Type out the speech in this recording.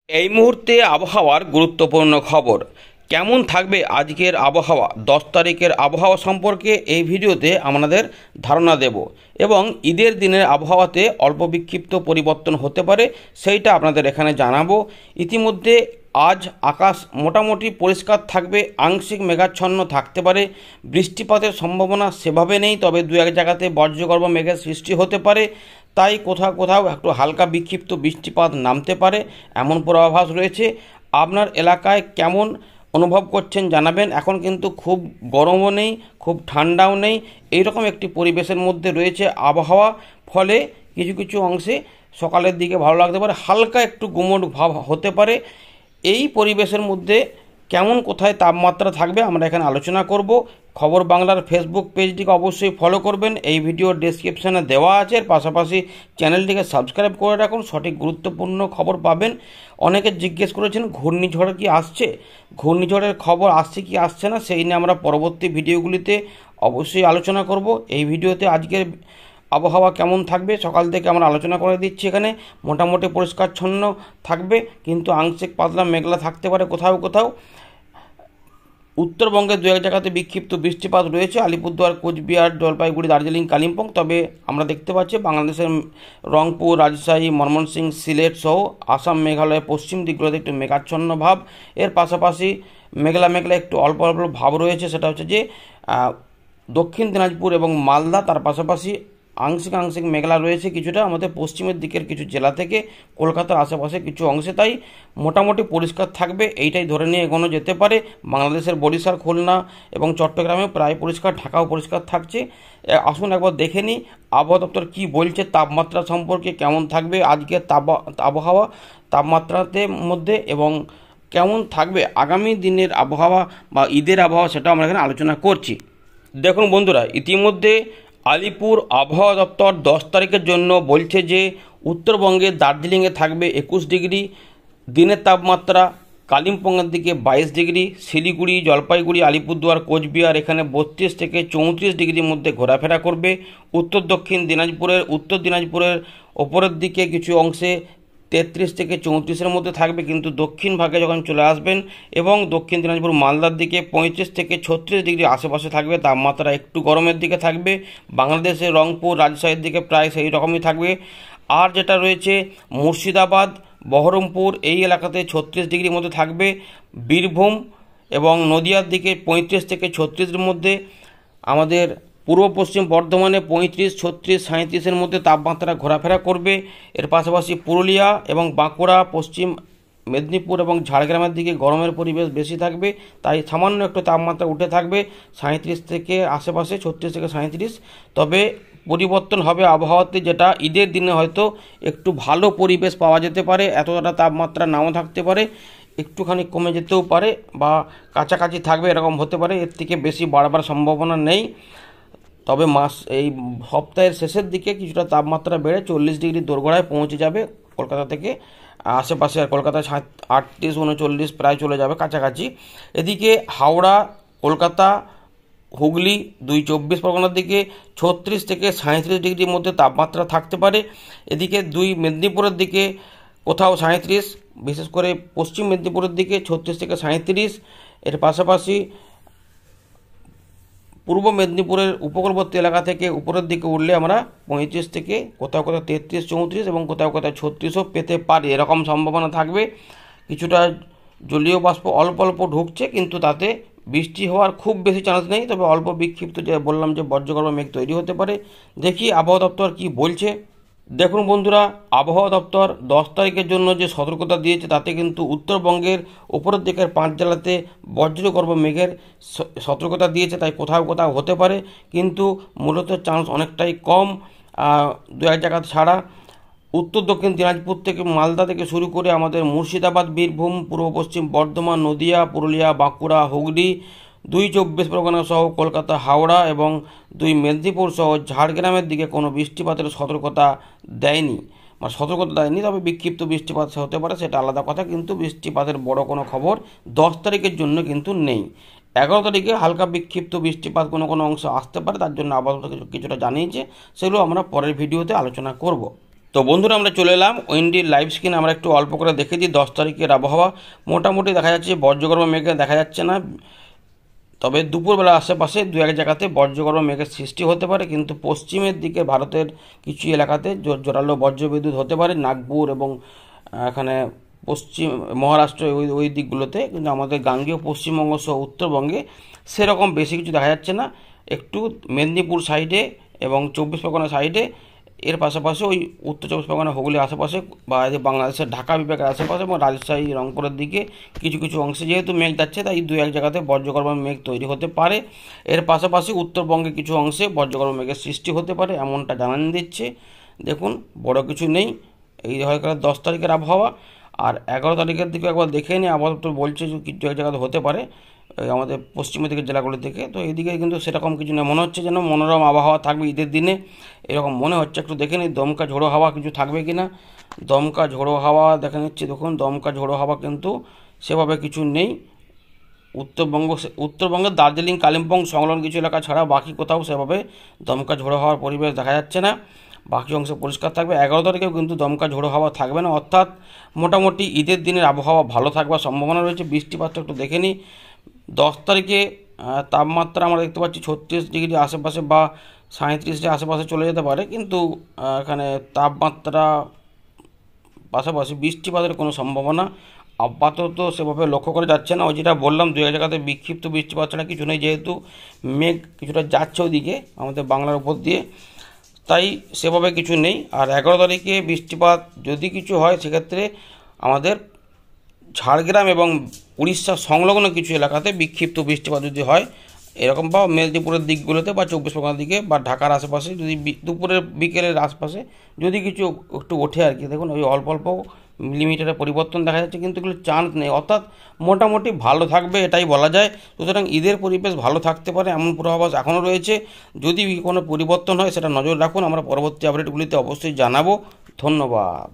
এই মুহূর্তে আবহাওয়ার গুরুত্বপূর্ণ খবর। কেমন থাকবে আজকের আবহাওয়া, 10 তারিখের আবহাওয়া সম্পর্কে এই ভিডিওতে আমাদের ধারণা দেব এবং ঈদের দিনের আবহাওয়াতে অল্প বিক্ষিপ্ত পরিবর্তন হতে পারে সেইটা আপনাদের এখানে জানাবো। ইতিমধ্যে আজ আকাশ মোটামুটি পরিষ্কার থাকবে, আংশিক মেঘাচ্ছন্ন থাকতে পারে, বৃষ্টিপাতের সম্ভাবনা সেভাবে নেই, তবে দু এক জায়গাতে বজ্রগর্ভ মেঘের সৃষ্টি হতে পারে, তাই কোথাও কোথাও একটু হালকা বিক্ষিপ্ত বৃষ্টিপাত নামতে পারে এমন পূর্বাভাস রয়েছে। আপনার এলাকায় কেমন অনুভব করছেন জানাবেন। এখন কিন্তু খুব গরমও নেই, খুব ঠান্ডাও নেই, এইরকম একটি পরিবেশের মধ্যে রয়েছে আবহাওয়া। ফলে কিছু কিছু অংশে সকালের দিকে ভালো লাগতে পারে, হালকা একটু গুমোট ভাব হতে পারে। এই পরিবেশের মধ্যে কেমন কোথায় তাপমাত্রা থাকবে আমরা এখানে আলোচনা করব। খবর বাংলার ফেসবুক পেজটিকে অবশ্যই ফলো করবেন, এই ভিডিওর ডেসক্রিপশানে দেওয়া আছে। এর পাশাপাশি চ্যানেলটিকে সাবস্ক্রাইব করে রাখুন, সঠিক গুরুত্বপূর্ণ খবর পাবেন। অনেকে জিজ্ঞেস করেছেন ঘূর্ণিঝড় কি আসছে, ঘূর্ণিঝড়ের খবর আসছে কি আসছে না, সেই নিয়ে আমরা পরবর্তী ভিডিওগুলিতে অবশ্যই আলোচনা করব। এই ভিডিওতে আজকের আবহাওয়া কেমন থাকবে সকাল থেকে আমরা আলোচনা করে দিচ্ছি। এখানে মোটামুটি পরিষ্কারচ্ছন্ন থাকবে, কিন্তু আংশিক পাতলা মেঘলা থাকতে পারে কোথাও কোথাও। উত্তরবঙ্গের দু এক জায়গাতে বিক্ষিপ্ত বৃষ্টিপাত রয়েছে, আলিপুরদুয়ার, কোচবিহার, জলপাইগুড়ি, দার্জিলিং, কালিম্পং। তবে আমরা দেখতে পাচ্ছি বাংলাদেশের রংপুর, রাজশাহী, ময়মনসিংহ, সিলেট সহ আসাম, মেঘালয়ের পশ্চিম দিকগুলোতে একটু মেঘাচ্ছন্ন ভাব। এর পাশাপাশি মেঘলা মেঘলা একটু অল্প অল্প ভাব রয়েছে, সেটা হচ্ছে যে দক্ষিণ দিনাজপুর এবং মালদা। তার পাশাপাশি আংশিক আংশিক মেঘলা রয়েছে কিছুটা আমাদের পশ্চিমের দিকের কিছু জেলা থেকে কলকাতার আশেপাশে কিছু অংশে। তাই মোটামুটি পরিষ্কার থাকবে, এইটাই ধরে নিয়ে এগোনো যেতে পারে। বাংলাদেশের বরিশাল, খুলনা এবং চট্টগ্রামে প্রায় পরিষ্কার, ঢাকাও পরিষ্কার থাকছে। আসুন একবার দেখে নিই আবহাওয়া দপ্তর কী বলছে তাপমাত্রা সম্পর্কে, কেমন থাকবে আজকের আবহাওয়া তাপমাত্রাতে মধ্যে এবং কেমন থাকবে আগামী দিনের আবহাওয়া বা ঈদের আবহাওয়া, সেটা আমরা এখানে আলোচনা করছি। দেখুন বন্ধুরা, ইতিমধ্যে আলিপুর আবহাওয়া দপ্তর 10 তারিখের জন্য বলছে যে উত্তরবঙ্গের দার্জিলিংয়ে থাকবে 21 ডিগ্রি দিনের তাপমাত্রা, কালিম্পংয়ের দিকে 22 ডিগ্রি, শিলিগুড়ি, জলপাইগুড়ি, আলিপুরদুয়ার, কোচবিহার এখানে 32 থেকে 34 ডিগ্রির মধ্যে ঘোরাফেরা করবে। উত্তর দিনাজপুরের ওপরের দিকে কিছু অংশে 33 থেকে 34-এর মধ্যে থাকবে, কিন্তু দক্ষিণ ভাগে যখন চলে আসবেন এবং দক্ষিণ দিনাজপুর, মালদার দিকে 35 থেকে 36 ডিগ্রি আশেপাশে থাকবে, তাপমাত্রা একটু গরমের দিকে থাকবে। বাংলাদেশের রংপুর, রাজশাহীর দিকে প্রায় সেই রকমই থাকবে। আর যেটা রয়েছে মুর্শিদাবাদ, বহরমপুর এই এলাকাতে 36 ডিগ্রির মধ্যে থাকবে। বীরভূম এবং নদিয়ার দিকে 35 থেকে 36-এর মধ্যে। আমাদের পূর্ব পশ্চিম বর্ধমানে 35, 36, 37-এর মধ্যে তাপমাত্রা ঘোরাফেরা করবে। এর পাশাপাশি পুরুলিয়া এবং বাঁকুড়া, পশ্চিম মেদিনীপুর এবং ঝাড়গ্রামের দিকে গরমের পরিবেশ বেশি থাকবে, তাই সামান্য একটু তাপমাত্রা উঠে থাকবে 37 থেকে আশেপাশে, 36 থেকে 37। তবে পরিবর্তন হবে আবহাওয়াতে, যেটা ঈদের দিনে হয়তো একটু ভালো পরিবেশ পাওয়া যেতে পারে, এতটা তাপমাত্রা নাও থাকতে পারে, একটুখানি কমে যেতেও পারে বা কাছাকাছি থাকবে, এরকম হতে পারে। এর থেকে বেশি বাড়বার সম্ভাবনা নেই। তবে এই সপ্তাহের শেষের দিকে কিছুটা তাপমাত্রা বেড়ে 40 ডিগ্রি দোরগোড়ায় পৌঁছে যাবে কলকাতা থেকে আশেপাশে। আর কলকাতায় 38, 39 প্রায় চলে যাবে কাছাকাছি। এদিকে হাওড়া, কলকাতা, হুগলি, 24 পরগনার দিকে 36 থেকে 37 ডিগ্রির মধ্যে তাপমাত্রা থাকতে পারে। এদিকে মেদিনীপুরের দিকে কোথাও 37, বিশেষ করে পশ্চিম মেদিনীপুরের দিকে 36 থেকে 37। এর পাশাপাশি পূর্ব মেদিনীপুরের উপকূলবর্তী এলাকা থেকে উপরের দিকে উঠলে আমরা 35 থেকে কোথাও কোথাও 33, 34 এবং কোথাও কোথাও 36ও পেতে পারি, এরকম সম্ভাবনা থাকবে। কিছুটা জলীয় বাষ্প অল্প অল্প ঢুকছে, কিন্তু তাতে বৃষ্টি হওয়ার খুব বেশি চান্স নেই, তবে অল্প বিক্ষিপ্ত যে বললাম যে বজ্রগর্ভ মেঘ তৈরি হতে পারে। দেখি আবহাওয়া দপ্তর কি বলছে। দেখুন বন্ধুরা, আবহাওয়া দপ্তর 10 তারিখের জন্য যে সতর্কতা দিয়েছে তাতে কিন্তু উত্তরবঙ্গের উপরের দিকের 5 জেলাতে বজ্রগর্ভ মেঘের সতর্কতা দিয়েছে, তাই কোথাও কোথাও হতে পারে, কিন্তু মূলত চান্স অনেকটাই কম। দু এক জায়গা ছাড়া উত্তর দক্ষিণ দিনাজপুর থেকে মালদা থেকে শুরু করে আমাদের মুর্শিদাবাদ, বীরভূম, পূর্ব পশ্চিম বর্ধমান, নদিয়া, পুরুলিয়া, বাঁকুড়া, হুগলি, 24 পরগনা সহ কলকাতা, হাওড়া এবং 2 মেদিনীপুর সহ ঝাড়গ্রামের দিকে কোনো বৃষ্টিপাতের সতর্কতা দেয়নি, তবে বিক্ষিপ্ত বৃষ্টিপাত হতে পারে, সেটা আলাদা কথা, কিন্তু বৃষ্টিপাতের বড় কোনো খবর 10 তারিখের জন্য কিন্তু নেই। 11 তারিখে হালকা বিক্ষিপ্ত বৃষ্টিপাত কোনো কোনো অংশ আসতে পারে, তার জন্য আবহাওয়া কিছুটা জানিয়েছে, সেগুলো আমরা পরের ভিডিওতে আলোচনা করব। তো বন্ধুরা, আমরা চলে এলাম উইন্ডির লাইভ স্ক্রিন। আমরা একটু অল্প করে দেখে দিই 10 তারিখের আবহাওয়া। মোটামুটি দেখা যাচ্ছে বজ্রগর্ভ মেঘ দেখা যাচ্ছে না, তবে দুপুরবেলা আশেপাশে দু এক জায়গাতে বজ্রগর্ভ মেঘের সৃষ্টি হতে পারে, কিন্তু পশ্চিমের দিকে ভারতের কিছু এলাকাতে জোরালো বজ্রবিদ্যুৎ হতে পারে, নাগপুর এবং এখানে পশ্চিম মহারাষ্ট্র ওই দিকগুলোতে। কিন্তু আমাদের গাঙ্গেয় পশ্চিমবঙ্গ সহ উত্তরবঙ্গে সেরকম বেশি কিছু দেখা যাচ্ছে না। একটু মেদিনীপুর সাইডে এবং 24 পরগনা সাইডে, এর পাশাপাশি ওই উত্তর 24 পরগনা হুগলির আশেপাশে বা বাংলাদেশের ঢাকা বিভাগের আশেপাশে এবং রাজশাহী রংপুরের দিকে কিছু কিছু অংশে যেহেতু মেঘ যাচ্ছে, তাই দু এক জায়গাতে বজ্রগর্ভ মেঘ তৈরি হতে পারে। এর পাশাপাশি উত্তরবঙ্গে কিছু অংশে বজ্রগর্ভ মেঘের সৃষ্টি হতে পারে, এমনটা জানান দিচ্ছে। দেখুন, বড় কিছু নেই। এই হয়ে গেল 10 তারিখের আবহাওয়া। আর 11 তারিখের দিকে একবার দেখে নিই, আপাতত বলছে যে কিছু এক জায়গাতে হতে পারে আমাদের পশ্চিমের দিকের জেলাগুলি থেকে। তো এইদিকে কিন্তু সেরকম কিছু নেই, মনে হচ্ছে যেন মনোরম আবহাওয়া থাকবে ঈদের দিনে, এরকম মনে হচ্ছে। একটু দেখে নিই দমকা ঝোড়ো হাওয়া কিছু থাকবে কি না। দমকা ঝোড়ো হাওয়া দেখে নিচ্ছি। দেখুন, দমকা ঝোড়ো হাওয়া কিন্তু সেভাবে কিছু নেই। উত্তরবঙ্গের দার্জিলিং কালিম্পং সংলগ্ন কিছু এলাকা ছাড়া বাকি কোথাও সেভাবে দমকা ঝোড়ো হাওয়ার পরিবেশ দেখা যাচ্ছে না। বাকি অংশ পরিষ্কার থাকবে। 11 তারিখেও কিন্তু দমকা ঝোড়ো হাওয়া থাকবে না, অর্থাৎ মোটামুটি ঈদের দিনের আবহাওয়া ভালো থাকবার সম্ভাবনা রয়েছে। বৃষ্টিপাতটা একটু দেখে নিই। 10 তারিখে তাপমাত্রা আমরা দেখতে পাচ্ছি 36 ডিগ্রি আশেপাশে বা 37 আশেপাশে চলে যেতে পারে, কিন্তু এখানে তাপমাত্রা পাশাপাশি বৃষ্টিপাতের কোনো সম্ভাবনা আপাতত সেভাবে লক্ষ্য করা যাচ্ছে না। ওই যেটা বললাম, দু এক জায়গাতে বিক্ষিপ্ত বৃষ্টিপাত ছাড়া কিছু নেই, যেহেতু মেঘ কিছুটা যাচ্ছে ওইদিকে আমাদের বাংলার উপর দিয়ে, তাই সেভাবে কিছু নেই। আর 11 তারিখে বৃষ্টিপাত যদি কিছু হয়, সেক্ষেত্রে আমাদের ঝাড়গ্রাম এবং উড়িষ্যা সংলগ্ন কিছু এলাকাতে বিক্ষিপ্ত বৃষ্টিপাত যদি হয় এরকম, বা মেদিনীপুরের দিকগুলোতে বা 24 পরগনার দিকে বা ঢাকার আশেপাশে যদি দুপুরের বিকেলের আশপাশে যদি কিছু একটু ওঠে আর কি। দেখুন, ওই অল্প অল্প লিমিটের পরিবর্তন দেখা যাচ্ছে, কিন্তু এগুলো চান্স নেই, অর্থাৎ মোটামুটি ভালো থাকবে এটাই বলা যায়। সুতরাং ঈদের পরিবেশ ভালো থাকতে পারে এমন পূর্বাভাস এখনও রয়েছে। যদি কোনো পরিবর্তন হয় সেটা নজর রাখুন, আমরা পরবর্তী আপডেটগুলিতে অবশ্যই জানাবো। ধন্যবাদ।